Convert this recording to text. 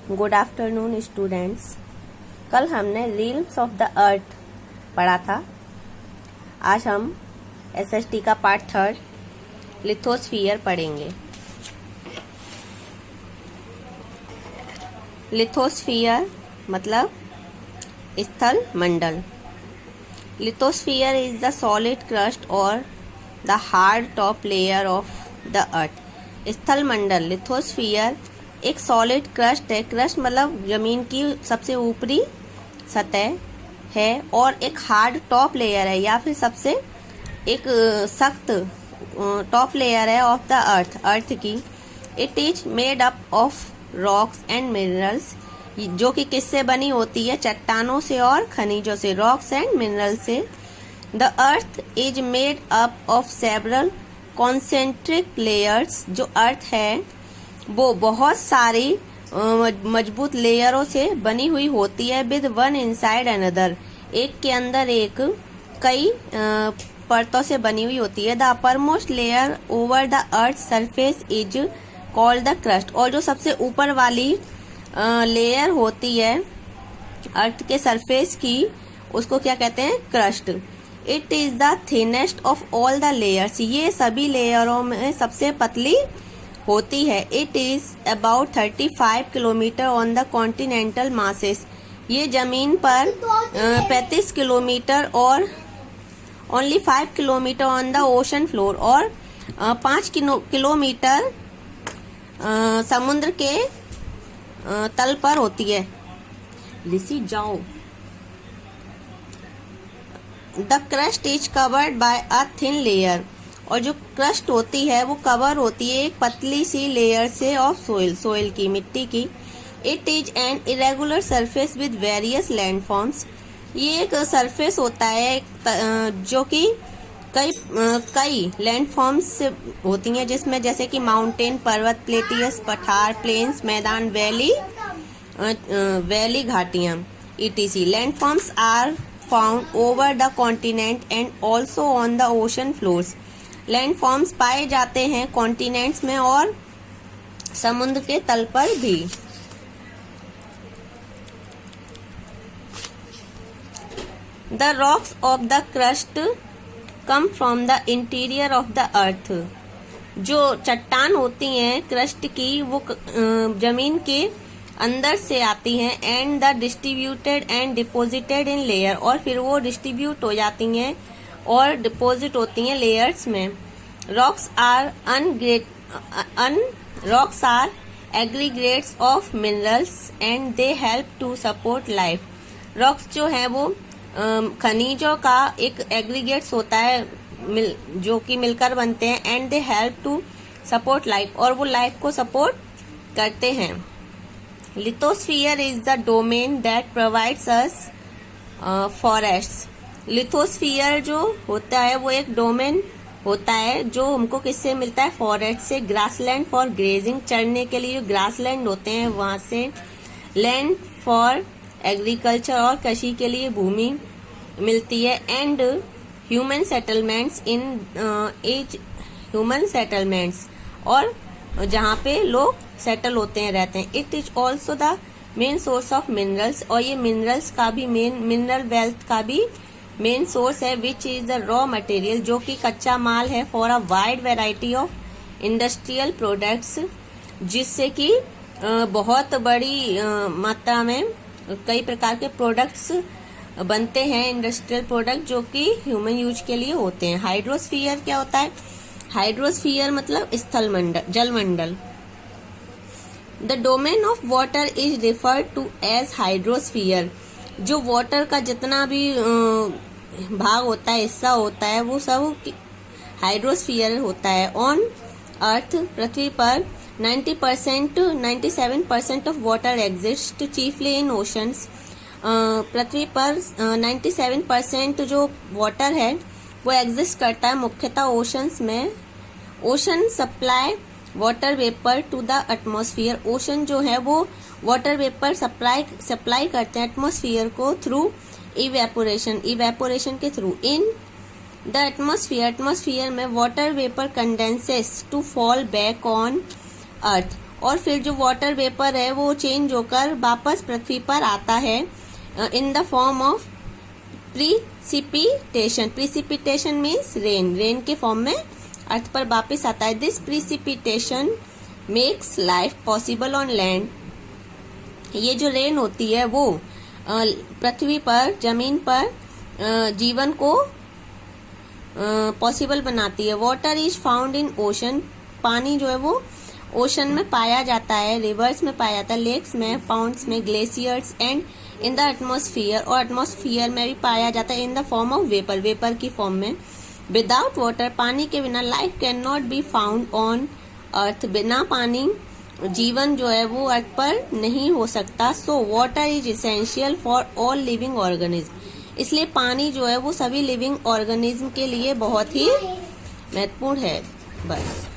Good afternoon students. कल हमने reels of the अर्थ पढ़ा था। आज हम एसएसटी का पार्ट 3 लिथोस्फीयर पढ़ेंगे। लिथोस्फीयर मतलब स्थल मंडल। Lithosphere is the solid crust और the hard top layer of the earth. स्थल मंडल लिथोस्फीयर एक सॉलिड क्रस्ट है। क्रस्ट मतलब जमीन की सबसे ऊपरी सतह है और एक हार्ड टॉप लेयर है या फिर सबसे एक सख्त टॉप लेयर है ऑफ द अर्थ की। It is made up of rocks and minerals, जो कि किससे बनी होती है? चट्टानों से और खनिजों से। रॉक्स एंड मिनरल से। The earth is made up of several concentric layers. जो अर्थ है वो बहुत सारी मजबूत लेयरों से बनी हुई होती है। विद वन इनसाइड अनदर, एक के अंदर एक, कई परतों से बनी हुई होती है। The upper most layer over the earth surface is called the crust. और जो सबसे ऊपर वाली लेयर होती है अर्थ के सरफेस की, उसको क्या कहते हैं? Crust. It is the thinnest of all the layers. ये सभी लेयरों में सबसे पतली होती है। It is about 35 kilometre on the continental masses. ये जमीन पर 35 किलोमीटर और only 5 kilometre on the ocean floor, और 5 किलोमीटर समुद्र के तल पर होती है। लिसी जाओ। The crust is covered by a thin layer. और जो क्रस्ट होती है वो कवर होती है एक पतली सी लेयर से ऑफ सोइल की, मिट्टी की। It is an irregular surface with various landforms. ये एक सरफेस होता है जो कि कई लैंडफॉर्म्स से होती हैं, जिसमें जैसे कि माउंटेन, पर्वत, प्लेटियस, पठार, प्लेन्स, मैदान, वैली, घाटियां, etc. Landforms are found over the continent and also on the ocean floors. Landforms पाए जाते हैं कॉन्टिनेंट्स में और समुद्र के तल पर भी। The rocks of the crust come from the interior of the अर्थ। जो चट्टान होती हैं क्रस्ट की, वो जमीन के अंदर से आती हैं। And the distributed and deposited in layer, और फिर वो डिस्ट्रीब्यूट हो जाती हैं और डिपॉजिट होती हैं लेयर्स में। Rocks are aggregates of minerals and they help to support life. Rocks जो है वो खनिजों का एक एग्रीगेट्स होता है जो कि मिलकर बनते हैं। And they help to support life, और वो लाइफ को सपोर्ट करते हैं। Lithosphere is the domain that provides us forests. Lithosphere जो होता है वो एक डोमेन होता है जो हमको किससे मिलता है? फॉरेस्ट से। ग्रासलैंड फॉर ग्रेजिंग, चढ़ने के लिए जो ग्रासलैंड होते हैं वहां से। लैंड फॉर एग्रीकल्चर, और कृषि के लिए भूमि मिलती है। And human settlements human settlements, और जहाँ पे लोग सेटल होते हैं, रहते हैं। It is also the main source of minerals, और ये मिनरल्स का भी मिनरल वेल्थ का भी मेन सोर्स है। Which is the raw material, जो कि कच्चा माल है for a wide variety of industrial products, जिससे कि बहुत बड़ी मात्रा में कई प्रकार के प्रोडक्ट्स बनते हैं, इंडस्ट्रियल प्रोडक्ट, जो कि ह्यूमन यूज के लिए होते हैं। हाइड्रोस्फीयर क्या होता है? हाइड्रोस्फीयर मतलब स्थल मंडल, जल मंडल। The domain of water is referred to as hydrosphere. जो वाटर का जितना भी भाग होता है, हिस्सा होता है, वो सब हाइड्रोस्फीयर होता है। ऑन अर्थ, पृथ्वी पर 97% of water exist chiefly in oceans. पृथ्वी पर 97% जो वाटर है वो एग्जिस्ट करता है मुख्यतः ओशंस में। Ocean supply water vapour to the atmosphere. Ocean जो है वो वाटर वेपर सप्लाई करते हैं एटमॉस्फेयर को थ्रू इवेपोरेशन के थ्रू। इन द एटमॉस्फेयर में water vapour condenses to fall back on earth, और फिर जो वाटर वेपर है वो चेंज होकर वापस पृथ्वी पर आता है in the form of precipitation. Precipitation means rain, rain के फॉर्म में अर्थ पर वापस आता है। This precipitation makes life possible on land. ये जो रेन होती है वो पृथ्वी पर, जमीन पर जीवन को पॉसिबल बनाती है। Water is found in ocean. पानी जो है वो ओशन में पाया जाता है, रिवर्स में पाया जाता है, लेक्स में, पाउंड्स में, glaciers and in the atmosphere, और एटमॉस्फेयर में भी पाया जाता है in the form of vapour, vapour की फॉर्म में। विदाउट वाटर, पानी के बिना life can not be found on earth. बिना पानी जीवन जो है वो अर्थ पर नहीं हो सकता। So water is essential for all living organism. इसलिए पानी जो है वो सभी लिविंग ऑर्गेनिज्म के लिए बहुत ही महत्वपूर्ण है। बस।